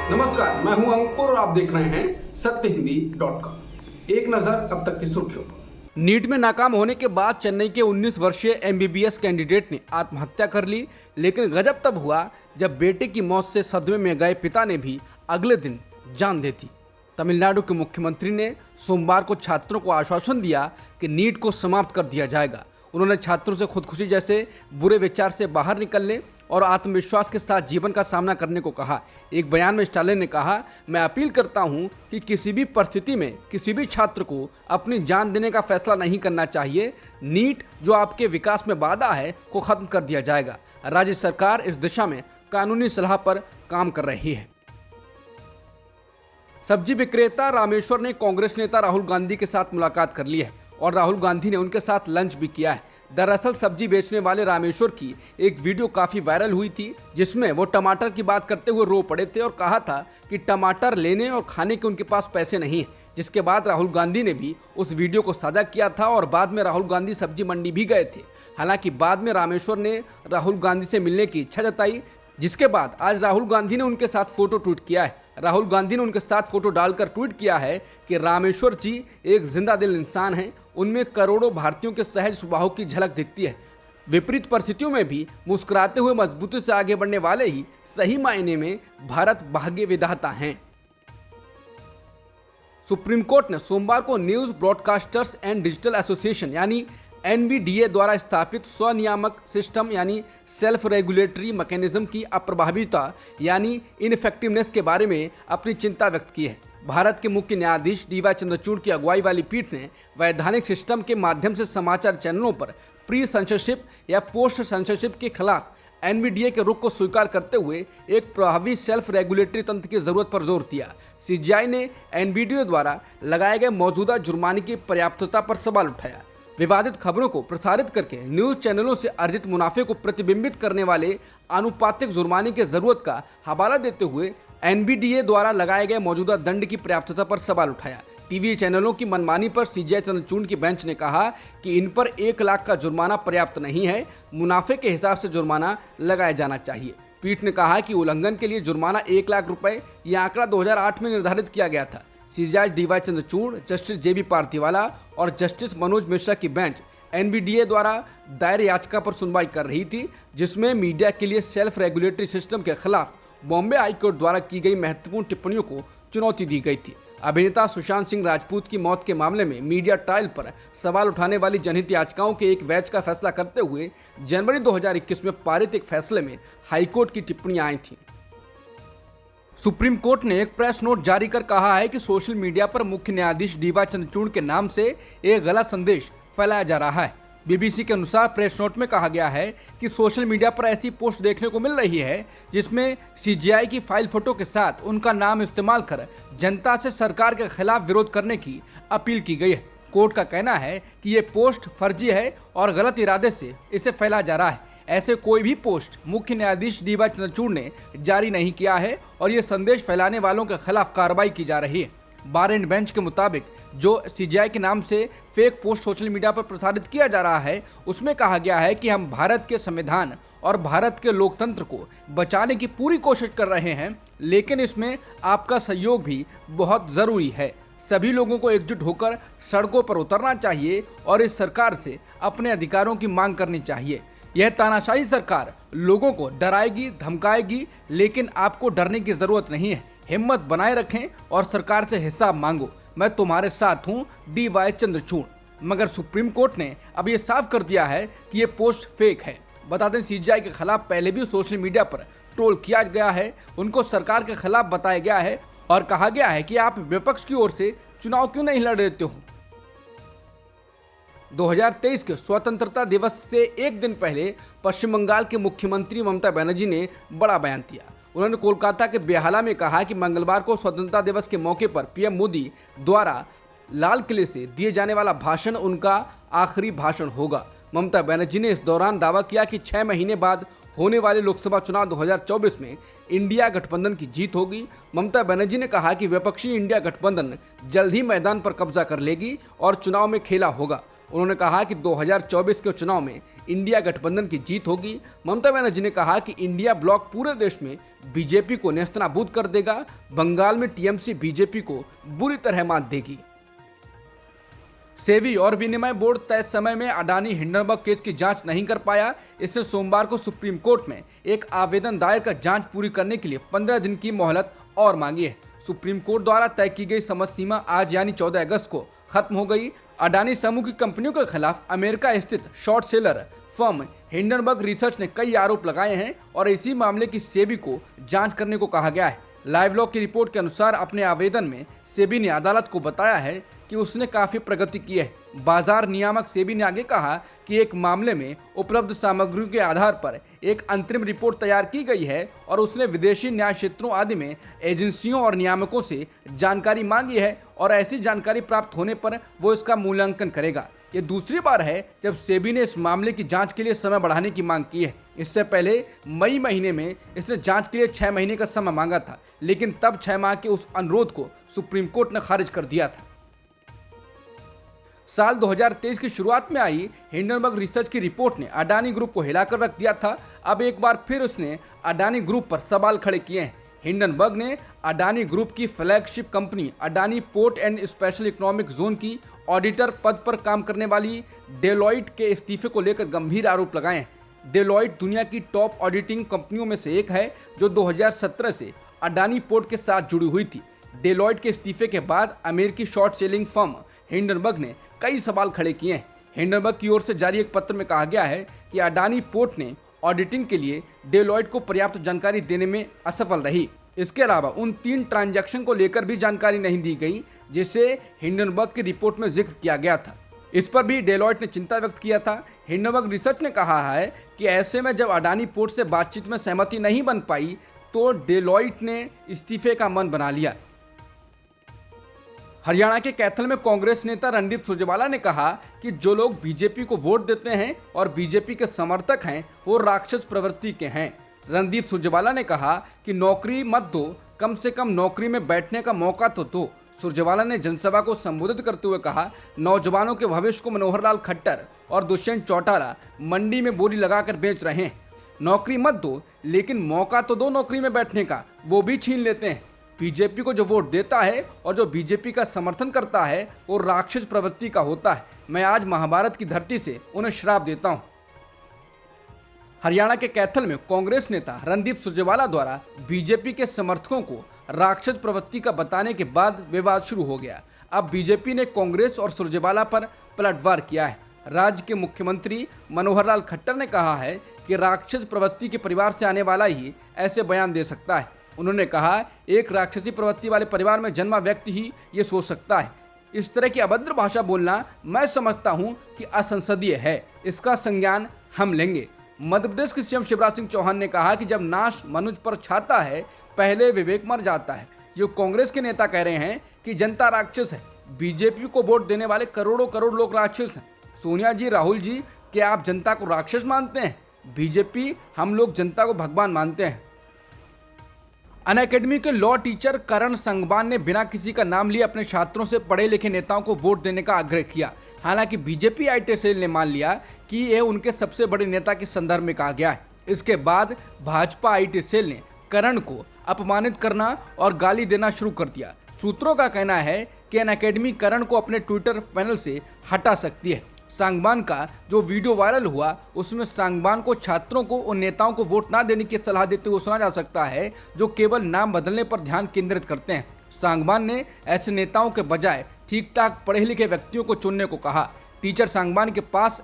नमस्कार, मैं हूं अंकुर और आप देख रहे हैं सत्यहिंदी.com। एक नजर अब तक की सुर्खियों पर। नीट में नाकाम होने के बाद चेन्नई के 19 वर्षीय एमबीबीएस कैंडिडेट ने आत्महत्या कर ली, लेकिन गजब तब हुआ जब बेटे की मौत से सदमे में गए पिता ने भी अगले दिन जान दे दी। तमिलनाडु के मुख्यमंत्री ने सोमवार को छात्रों को आश्वासन दिया कि नीट को समाप्त कर दिया जाएगा। उन्होंने छात्रों से खुदकुशी जैसे बुरे विचार से बाहर निकलने और आत्मविश्वास के साथ जीवन का सामना करने को कहा। एक बयान में स्टालिन ने कहा, मैं अपील करता हूं कि किसी भी परिस्थिति में किसी भी छात्र को अपनी जान देने का फैसला नहीं करना चाहिए। नीट जो आपके विकास में बाधा है को खत्म कर दिया जाएगा। राज्य सरकार इस दिशा में कानूनी सलाह पर काम कर रही है। सब्जी विक्रेता रामेश्वर ने कांग्रेस नेता राहुल गांधी के साथ मुलाकात कर ली है और राहुल गांधी ने उनके साथ लंच भी किया है। दरअसल सब्जी बेचने वाले रामेश्वर की एक वीडियो काफी वायरल हुई थी, जिसमें वो टमाटर की बात करते हुए रो पड़े थे और कहा था कि टमाटर लेने और खाने के उनके पास पैसे नहीं है। जिसके बाद राहुल गांधी ने भी उस वीडियो को साझा किया था और बाद में राहुल गांधी सब्जी मंडी भी गए थे। हालांकि बाद में रामेश्वर ने राहुल गांधी से मिलने की इच्छा जताई, जिसके बाद आज राहुल गांधी ने उनके साथ फोटो ट्वीट किया है। राहुल गांधी ने उनके साथ फोटो डालकर ट्वीट किया है कि रामेश्वर जी एक जिंदा दिल इंसान हैं, उनमें करोड़ों भारतीयों के सहज स्वभाव की झलक दिखती है। विपरीत परिस्थितियों में भी मुस्कुराते हुए मजबूती से आगे बढ़ने वाले ही सही मायने में भारत भाग्य विधाता हैं। सुप्रीम कोर्ट ने सोमवार को news broadcasters and digital association यानी एनबीडीए द्वारा स्थापित स्वनियामक सिस्टम यानी सेल्फ रेगुलेटरी मैकेनिज्म की अप्रभाविता यानी इनफेक्टिवनेस के बारे में अपनी चिंता व्यक्त की है। भारत के मुख्य न्यायाधीश डीवाई चंद्रचूड़ की अगुवाई वाली पीठ ने वैधानिक सिस्टम के माध्यम से समाचार चैनलों पर प्री सेंसरशिप या पोस्ट सेंसरशिप के खिलाफ एनबीडीए के रुख को स्वीकार करते हुए एक प्रभावी सेल्फ रेगुलेटरी तंत्र की जरूरत पर जोर दिया। सीजीआई ने एनबीडीए द्वारा लगाए गए मौजूदा जुर्माने की पर्याप्तता पर सवाल उठाया। विवादित खबरों को प्रसारित करके न्यूज चैनलों से अर्जित मुनाफे को प्रतिबिंबित करने वाले आनुपातिक जुर्माने की जरूरत का हवाला देते हुए एनबीडीए द्वारा लगाए गए मौजूदा दंड की पर्याप्तता पर सवाल उठाया। टीवी चैनलों की मनमानी पर सीजीआई चंद्रचूड़ की बेंच ने कहा कि इन पर 1 लाख का जुर्माना पर्याप्त नहीं है, मुनाफे के हिसाब से जुर्माना लगाया जाना चाहिए। पीठ ने कहा कि उल्लंघन के लिए जुर्माना 1 लाख रुपए यह आंकड़ा 2008 में निर्धारित किया गया था। सीजीआई डीवाई चंद्रचूड़, जस्टिस जेबी पार्थिवाला और जस्टिस मनोज मिश्रा की बेंच एनबीडीए द्वारा दायर याचिका पर सुनवाई कर रही थी, जिसमें मीडिया के लिए सेल्फ रेगुलेटरी सिस्टम के खिलाफ बॉम्बे हाईकोर्ट द्वारा की गई महत्वपूर्ण टिप्पणियों को चुनौती दी गई थी। अभिनेता सुशांत सिंह राजपूत की मौत के मामले में मीडिया ट्रायल पर सवाल उठाने वाली जनहित याचिकाओं के एक बैच का फैसला करते हुए जनवरी 2021 में पारित एक फैसले में हाईकोर्ट की टिप्पणियां आई थीं। सुप्रीम कोर्ट ने एक प्रेस नोट जारी कर कहा है कि सोशल मीडिया पर मुख्य न्यायाधीश डीवाई चंद्रचूड़ के नाम से एक गलत संदेश फैलाया जा रहा है। बीबीसी के अनुसार प्रेस नोट में कहा गया है कि सोशल मीडिया पर ऐसी पोस्ट देखने को मिल रही है जिसमें सीजीआई की फाइल फोटो के साथ उनका नाम इस्तेमाल कर जनता से सरकार के खिलाफ विरोध करने की अपील की गई है। कोर्ट का कहना है कि ये पोस्ट फर्जी है और गलत इरादे से इसे फैलाया जा रहा है। ऐसे कोई भी पोस्ट मुख्य न्यायाधीश डीवाई चंद्रचूड़ ने जारी नहीं किया है और ये संदेश फैलाने वालों के खिलाफ कार्रवाई की जा रही है। बार एंड बेंच के मुताबिक जो सीजीआई के नाम से फेक पोस्ट सोशल मीडिया पर प्रसारित किया जा रहा है, उसमें कहा गया है कि हम भारत के संविधान और भारत के लोकतंत्र को बचाने की पूरी कोशिश कर रहे हैं, लेकिन इसमें आपका सहयोग भी बहुत ज़रूरी है। सभी लोगों को एकजुट होकर सड़कों पर उतरना चाहिए और इस सरकार से अपने अधिकारों की मांग करनी चाहिए। यह तानाशाही सरकार लोगों को डराएगी, धमकाएगी, लेकिन आपको डरने की जरूरत नहीं है। हिम्मत बनाए रखें और सरकार से हिसाब मांगो। मैं तुम्हारे साथ हूं, डीवाई चंद्रचूड़। मगर सुप्रीम कोर्ट ने अब ये साफ कर दिया है कि ये पोस्ट फेक है। बता दें, सीजीआई के खिलाफ पहले भी सोशल मीडिया पर ट्रोल किया गया है, उनको सरकार के खिलाफ बताया गया है और कहा गया है कि आप विपक्ष की ओर से चुनाव क्यों नहीं लड़ देते हो। 2023 के स्वतंत्रता दिवस से एक दिन पहले पश्चिम बंगाल के मुख्यमंत्री ममता बनर्जी ने बड़ा बयान दिया। उन्होंने कोलकाता के बेहाला में कहा कि मंगलवार को स्वतंत्रता दिवस के मौके पर पीएम मोदी द्वारा लाल किले से दिए जाने वाला भाषण उनका आखिरी भाषण होगा। ममता बनर्जी ने इस दौरान दावा किया कि 6 महीने बाद होने वाले लोकसभा चुनाव 2024 में इंडिया गठबंधन की जीत होगी। ममता बनर्जी ने कहा कि विपक्षी इंडिया गठबंधन जल्द ही मैदान पर कब्जा कर लेगी और चुनाव में खेला होगा। उन्होंने कहा कि 2024 के चुनाव में इंडिया गठबंधन की जीत होगी। ममता बनर्जी ने कहा कि इंडिया ब्लॉक पूरे देश में बीजेपी को नेस्तनाबूद कर देगा। बंगाल में टीएमसी बीजेपी को बुरी तरह मात देगी। सेबी और विनिमय बोर्ड तय समय में अडानी हिंडनबर्ग केस की जांच नहीं कर पाया। इससे सोमवार को सुप्रीम कोर्ट में एक आवेदन दायर कर जांच पूरी करने के लिए 15 दिन की मोहलत और मांगी है। सुप्रीम कोर्ट द्वारा तय की गई समय सीमा आज यानी 14 अगस्त को खत्म हो गई। अडानी समूह की कंपनियों के खिलाफ अमेरिका स्थित short seller firm Hindenburg research ने कई आरोप लगाए हैं और इसी मामले की सेबी को जांच करने को कहा गया है। लाइव लॉ की रिपोर्ट के अनुसार अपने आवेदन में सेबी ने अदालत को बताया है कि उसने काफी प्रगति की है। बाजार नियामक सेबी ने आगे कहा कि एक मामले में उपलब्ध सामग्रियों के आधार पर एक अंतरिम रिपोर्ट तैयार की गई है और उसने विदेशी न्याय क्षेत्रों आदि में एजेंसियों और नियामकों से जानकारी मांगी है और ऐसी जानकारी प्राप्त होने पर वो इसका मूल्यांकन करेगा। ये दूसरी बार है जब सेबी ने इस मामले की जांच के लिए समय बढ़ाने की मांग की है। इससे पहले मई महीने में इसने जांच के लिए 6 महीने का समय मांगा था, लेकिन तब 6 माह के उस अनुरोध को सुप्रीम कोर्ट ने खारिज कर दिया था। साल 2023 की शुरुआत में आई हिंडनबर्ग रिसर्च की रिपोर्ट ने अडानी ग्रुप को हिलाकर रख दिया था। अब एक बार फिर उसने अडानी ग्रुप पर सवाल खड़े किए हैं। हिंडनबर्ग ने अडानी ग्रुप की flagship company Adani port and special economic zone की ऑडिटर पद पर काम करने वाली डेलॉइट के इस्तीफे को लेकर गंभीर आरोप लगाए हैं। डेलॉइट दुनिया की टॉप ऑडिटिंग कंपनियों में से एक है जो 2017 से अडानी पोर्ट के साथ जुड़ी हुई थी। डेलॉइट के इस्तीफे के बाद अमेरिकी शॉर्ट सेलिंग फर्म हिंडनबर्ग ने कई सवाल खड़े किए हैं। हिंडनबर्ग की ओर से जारी एक पत्र में कहा गया है कि अडानी पोर्ट ने ऑडिटिंग के लिए डेलॉइट को पर्याप्त जानकारी देने में असफल रही। इसके अलावा उन 3 ट्रांजैक्शन को लेकर भी जानकारी नहीं दी गई जिसे हिंडनबर्ग की रिपोर्ट में जिक्र किया गया था। इस पर भी डेलॉइट ने चिंता व्यक्त किया था। हिंडनबर्ग रिसर्च ने कहा है कि ऐसे में जब अडानी पोर्ट से बातचीत में सहमति नहीं बन पाई तो डेलॉइट ने इस्तीफे का मन बना लिया। हरियाणा के कैथल में कांग्रेस नेता रणदीप सुरजेवाला ने कहा कि जो लोग बीजेपी को वोट देते हैं और बीजेपी के समर्थक हैं वो राक्षस प्रवृत्ति के हैं। रणदीप सुरजेवाला ने कहा कि नौकरी मत दो, कम से कम नौकरी में बैठने का मौका तो दो। सुरजेवाला ने जनसभा को संबोधित करते हुए कहा, नौजवानों के भविष्य को मनोहर लाल खट्टर और दुष्यंत चौटाला मंडी में बोली लगाकर बेच रहे हैं। नौकरी मत दो, लेकिन मौका तो दो नौकरी में बैठने का, वो भी छीन लेते हैं। बीजेपी को जो वोट देता है और जो बीजेपी का समर्थन करता है वो राक्षस प्रवृत्ति का होता है। मैं आज महाभारत की धरती से उन्हें श्राप देता हूं। हरियाणा के कैथल में कांग्रेस नेता रणदीप सुरजेवाला द्वारा बीजेपी के समर्थकों को राक्षस प्रवृत्ति का बताने के बाद विवाद शुरू हो गया। अब बीजेपी ने कांग्रेस और सुरजेवाला पर पलटवार किया है। राज्य के मुख्यमंत्री मनोहर लाल खट्टर ने कहा है कि राक्षस प्रवृत्ति के परिवार से आने वाला ही ऐसे बयान दे सकता है। उन्होंने कहा, एक राक्षसी प्रवृत्ति वाले परिवार में जन्मा व्यक्ति ही ये सोच सकता है। इस तरह की अभद्र भाषा बोलना मैं समझता हूं कि असंसदीय है। इसका संज्ञान हम लेंगे। मध्य प्रदेश के सीएम शिवराज सिंह चौहान ने कहा कि जब नाश मनुष्य पर छाता है पहले विवेक मर जाता है। जो कांग्रेस के नेता कह रहे हैं कि जनता राक्षस है, बीजेपी को वोट देने वाले करोड़ों करोड़ लोग राक्षस हैं। सोनिया जी, राहुल जी, क्या आप जनता को राक्षस मानते हैं? बीजेपी, हम लोग जनता को भगवान मानते हैं। अनअकैडमी के लॉ टीचर करण संगवान ने बिना किसी का नाम लिए अपने छात्रों से पढ़े लिखे नेताओं को वोट देने का आग्रह किया। हालांकि बीजेपी आईटी सेल ने मान लिया कि यह उनके सबसे बड़े नेता के संदर्भ में कहा गया है। इसके बाद भाजपा आईटी सेल ने करण को अपमानित करना और गाली देना शुरू कर दिया। सूत्रों का कहना है कि अनअकैडमी करण को अपने ट्विटर पैनल से हटा सकती है। सांगवान का जो वीडियो वायरल हुआ उसमें सांगवान को छात्रों को उन नेताओं को वोट ना देने की सलाह देते हुए सुना जा सकता है जो केवल नाम बदलने पर ध्यान केंद्रित करते हैं। सांगवान ने ऐसे नेताओं के बजाय ठीक ठाक पढ़े लिखे व्यक्तियों को चुनने को कहा। टीचर सांगवान के पास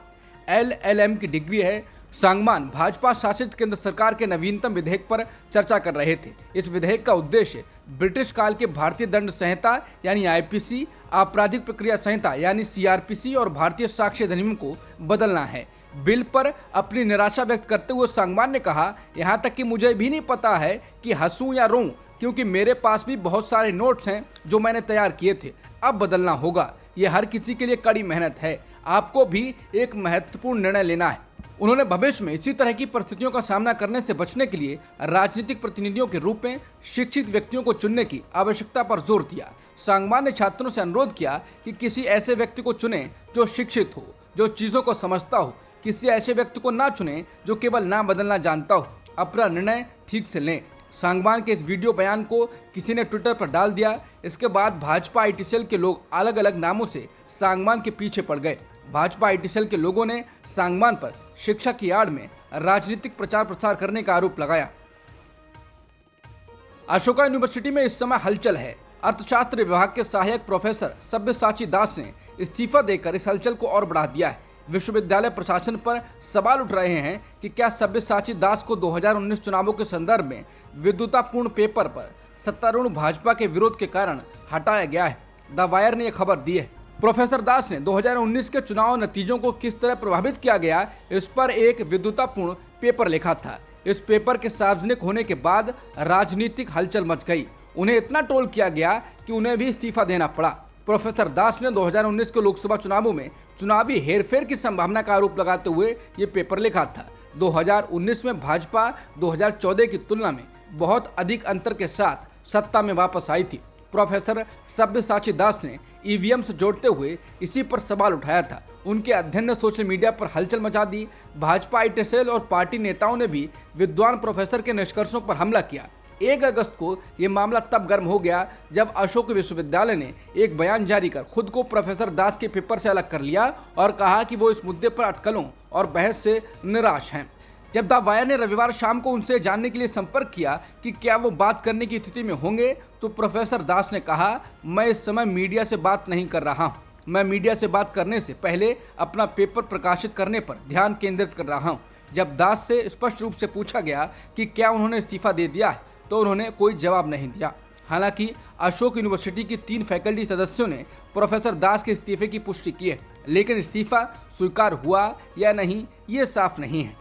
LLM की डिग्री है। सांगवान भाजपा शासित केंद्र सरकार के नवीनतम विधेयक पर चर्चा कर रहे थे। इस विधेयक का उद्देश्य ब्रिटिश काल के भारतीय दंड संहिता यानी IPC, आपराधिक प्रक्रिया संहिता यानी CRPC और भारतीय साक्ष्य अधिनियम को बदलना है। बिल पर अपनी निराशा व्यक्त करते हुए सांगवान ने कहा, यहाँ तक कि मुझे भी नहीं पता है कि हंसूं या रोऊं, क्योंकि मेरे पास भी बहुत सारे नोट्स हैं जो मैंने तैयार किए थे। अब बदलना होगा। ये हर किसी के लिए कड़ी मेहनत है। आपको भी एक महत्वपूर्ण निर्णय लेना है। उन्होंने भविष्य में इसी तरह की परिस्थितियों का सामना करने से बचने के लिए राजनीतिक प्रतिनिधियों के रूप में शिक्षित व्यक्तियों को चुनने की आवश्यकता पर जोर दिया। सांगवान ने छात्रों से अनुरोध किया कि किसी ऐसे व्यक्ति को चुनें जो शिक्षित हो, जो चीज़ों को समझता हो, किसी ऐसे व्यक्ति को ना चुनें जो केवल ना बदलना जानता हो। अपना निर्णय ठीक से लें। सांगवान के इस वीडियो बयान को किसी ने ट्विटर पर डाल दिया। इसके बाद भाजपा IT सेल के लोग अलग अलग नामों से सांगवान के पीछे पड़ गए। भाजपा IT सेल के लोगों ने सांगवान पर शिक्षा की आड़ में राजनीतिक प्रचार प्रसार करने का आरोप लगाया। अशोका यूनिवर्सिटी में इस समय हलचल है। अर्थशास्त्र विभाग के सहायक प्रोफेसर सब्यसाची दास ने इस्तीफा देकर इस हलचल को और बढ़ा दिया है। विश्वविद्यालय प्रशासन पर सवाल उठ रहे हैं कि क्या सब्यसाची दास को 2019 चुनावों के संदर्भ में विद्वतापूर्ण पेपर पर सत्तारूढ़ भाजपा के विरोध के कारण हटाया गया है। द वायर ने यह खबर दी है। प्रोफेसर दास ने 2019 के चुनाव नतीजों को किस तरह प्रभावित किया गया इस पर एक विद्वतापूर्ण पेपर लिखा था। इस पेपर के सार्वजनिक होने के बाद राजनीतिक हलचल मच गई। उन्हें इतना ट्रोल किया गया कि उन्हें भी इस्तीफा देना पड़ा। प्रोफेसर दास ने 2019 के लोकसभा चुनावों में चुनावी हेरफेर की संभावना का आरोप लगाते हुए ये पेपर लिखा था। 2019 में भाजपा 2014 की तुलना में बहुत अधिक अंतर के साथ सत्ता में वापस आई थी। प्रोफेसर सब्यसाची दास ने EVM से जोड़ते हुए इसी पर सवाल उठाया था। उनके अध्ययन ने सोशल मीडिया पर हलचल मचा दी। भाजपा IT सेल और पार्टी नेताओं ने भी विद्वान प्रोफेसर के निष्कर्षों पर हमला किया। 1 अगस्त को ये मामला तब गर्म हो गया जब अशोक विश्वविद्यालय ने एक बयान जारी कर खुद को प्रोफेसर दास के पेपर से अलग कर लिया और कहा कि वो इस मुद्दे पर अटकलों और बहस से निराश हैं। जब द वायर ने रविवार शाम को उनसे जानने के लिए संपर्क किया कि क्या वो बात करने की स्थिति में होंगे, तो प्रोफेसर दास ने कहा, मैं इस समय मीडिया से बात नहीं कर रहा हूँ। मैं मीडिया से बात करने से पहले अपना पेपर प्रकाशित करने पर ध्यान केंद्रित कर रहा हूँ। जब दास से स्पष्ट रूप से पूछा गया कि क्या उन्होंने इस्तीफा दे दिया है, तो उन्होंने कोई जवाब नहीं दिया। हालांकि अशोक यूनिवर्सिटी की 3 फैकल्टी सदस्यों ने प्रोफेसर दास के इस्तीफे की पुष्टि की है, लेकिन इस्तीफा स्वीकार हुआ या नहीं ये साफ नहीं है।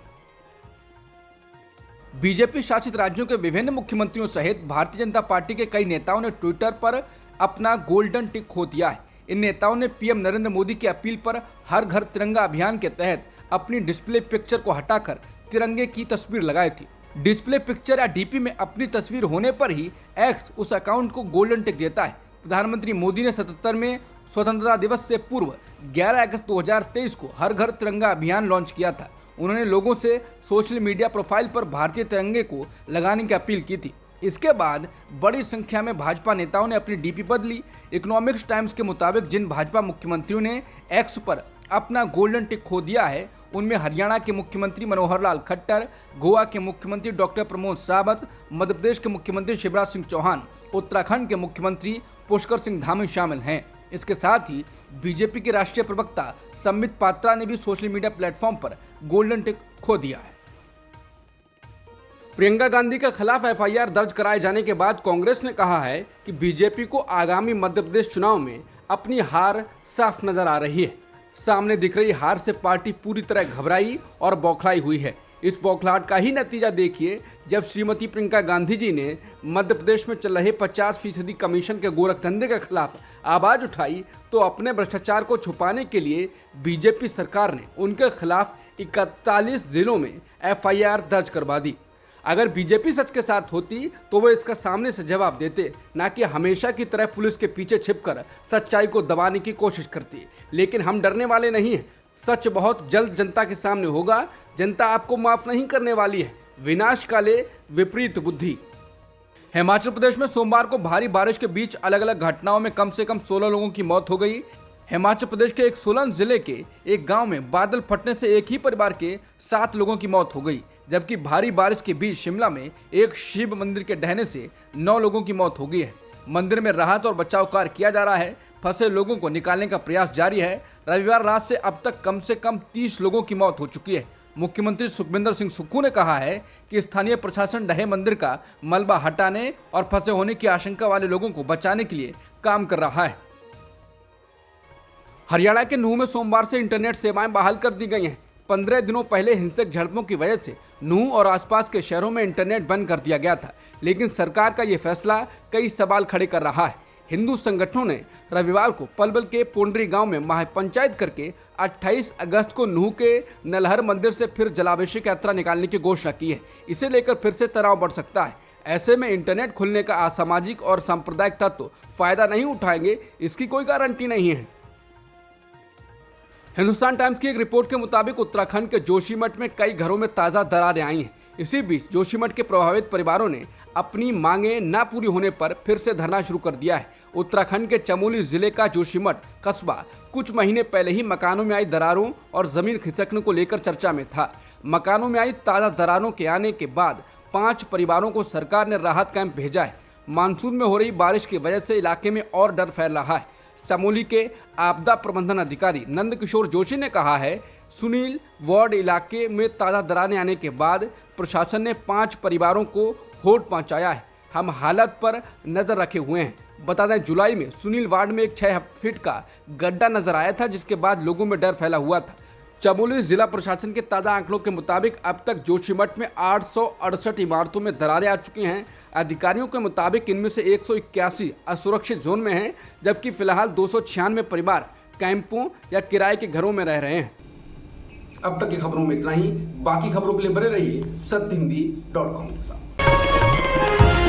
बीजेपी शासित राज्यों के विभिन्न मुख्यमंत्रियों सहित भारतीय जनता पार्टी के कई नेताओं ने ट्विटर पर अपना गोल्डन टिक खो दिया है। इन नेताओं ने PM नरेंद्र मोदी की अपील पर हर घर तिरंगा अभियान के तहत अपनी डिस्प्ले पिक्चर को हटाकर तिरंगे की तस्वीर लगाई थी। डिस्प्ले पिक्चर या DP में अपनी तस्वीर होने पर ही X उस अकाउंट को गोल्डन टिक देता है। प्रधानमंत्री मोदी ने 77वें स्वतंत्रता दिवस से पूर्व 11 अगस्त 2023 को हर घर तिरंगा अभियान लॉन्च किया था। उन्होंने लोगों से सोशल मीडिया प्रोफाइल पर भारतीय तिरंगे को लगाने की अपील की थी। इसके बाद बड़ी संख्या में भाजपा नेताओं ने अपनी DP बदली। इकोनॉमिक्स टाइम्स के मुताबिक जिन भाजपा मुख्यमंत्रियों ने X पर अपना गोल्डन टिक खो दिया है, उनमें हरियाणा के मुख्यमंत्री मनोहर लाल खट्टर, गोवा के मुख्यमंत्री डॉक्टर प्रमोद सावंत, मध्य प्रदेश के मुख्यमंत्री शिवराज सिंह चौहान, उत्तराखंड के मुख्यमंत्री पुष्कर सिंह धामी शामिल हैं। इसके साथ ही बीजेपी के राष्ट्रीय प्रवक्ता संबित पात्रा ने भी सोशल मीडिया प्लेटफॉर्म पर गोल्डन टिक खो दिया है। प्रियंका गांधी के खिलाफ FIR दर्ज कराए जाने के बाद कांग्रेस ने कहा है कि बीजेपी को आगामी मध्य प्रदेश चुनाव में अपनी हार साफ नजर आ रही है। सामने दिख रही हार से पार्टी पूरी तरह घबराई और बौखलाई हुई है। इस बौखलाहट का ही नतीजा देखिए जब श्रीमती प्रियंका गांधी जी ने मध्य प्रदेश में चल रहे 50% कमीशन के गोरखधंधे के खिलाफ आवाज उठाई, तो अपने भ्रष्टाचार को छुपाने के लिए बीजेपी सरकार ने उनके खिलाफ 41 जिलों में FIR दर्ज करवा दी। अगर बीजेपी सच के साथ होती तो वो इसका सामने से जवाब देते, ना कि हमेशा की तरह पुलिस के पीछे छिपकर सच्चाई को दबाने की कोशिश करती। लेकिन हम डरने वाले नहीं हैं। सच बहुत जल्द जनता के सामने होगा। जनता आपको माफ नहीं करने वाली है। विनाश काले विपरीत बुद्धि। हिमाचल प्रदेश में सोमवार को भारी बारिश के बीच अलग अलग घटनाओं में कम से कम 16 लोगों की मौत हो गई। हिमाचल प्रदेश के एक सोलन जिले के एक गांव में बादल फटने से एक ही परिवार के 7 लोगों की मौत हो गई, जबकि भारी बारिश के बीच शिमला में एक शिव मंदिर के ढहने से 9 लोगों की मौत हो गई है। मंदिर में राहत और बचाव कार्य किया जा रहा है। फंसे लोगों को निकालने का प्रयास जारी है। रविवार रात से अब तक कम से कम 30 लोगों की मौत हो चुकी है। मुख्यमंत्री सुखविंदर सिंह सुक्खू ने कहा है कि स्थानीय प्रशासन ढहे मंदिर का मलबा हटाने और फंसे होने की आशंका वाले लोगों को बचाने के लिए काम कर रहा है। हरियाणा के नूंह में सोमवार से इंटरनेट सेवाएं बहाल कर दी गई हैं। 15 दिनों पहले हिंसक झड़पों की वजह से नूंह और आसपास के शहरों में इंटरनेट बंद कर दिया गया था, लेकिन सरकार का यह फैसला कई सवाल खड़े कर रहा है। हिंदू संगठनों ने रविवार को पलवल के पोंडरी गांव में महापंचायत करके 28 अगस्त को नूंह के नलहर मंदिर से फिर जलाभिषेक यात्रा निकालने की घोषणा की है। इसे लेकर फिर से तनाव बढ़ सकता है। ऐसे में इंटरनेट खुलने का असामाजिक और सांप्रदायिक तत्व फायदा नहीं उठाएंगे, इसकी कोई गारंटी नहीं है। हिंदुस्तान टाइम्स की एक रिपोर्ट के मुताबिक उत्तराखंड के जोशीमठ में कई घरों में ताज़ा दरारें आई हैं। इसी बीच जोशीमठ के प्रभावित परिवारों ने अपनी मांगें न पूरी होने पर फिर से धरना शुरू कर दिया है। उत्तराखंड के चमोली जिले का जोशीमठ कस्बा कुछ महीने पहले ही मकानों में आई दरारों और जमीन खिसकने को लेकर चर्चा में था। मकानों में आई ताज़ा दरारों के आने के बाद 5 परिवारों को सरकार ने राहत कैंप भेजा है। मानसून में हो रही बारिश की वजह से इलाके में और डर फैल रहा है। चमोली के आपदा प्रबंधन अधिकारी नंद किशोर जोशी ने कहा है, सुनील वार्ड इलाके में ताज़ा दरारें आने के बाद प्रशासन ने 5 परिवारों को होठ पहुंचाया है। हम हालत पर नजर रखे हुए हैं। बता दें, जुलाई में सुनील वार्ड में एक 6 फीट का गड्ढा नजर आया था, जिसके बाद लोगों में डर फैला हुआ था। चमोली जिला प्रशासन के ताज़ा आंकड़ों के मुताबिक अब तक जोशीमठ में 868 इमारतों में दरारें आ चुकी हैं। अधिकारियों के मुताबिक इनमें से 181 असुरक्षित जोन में हैं, जबकि फिलहाल 296 परिवार कैंपों या किराए के घरों में रह रहे हैं। अब तक की खबरों में इतना ही। बाकी खबरों के लिए बने रहिए सत्यहिंदी.com के साथ।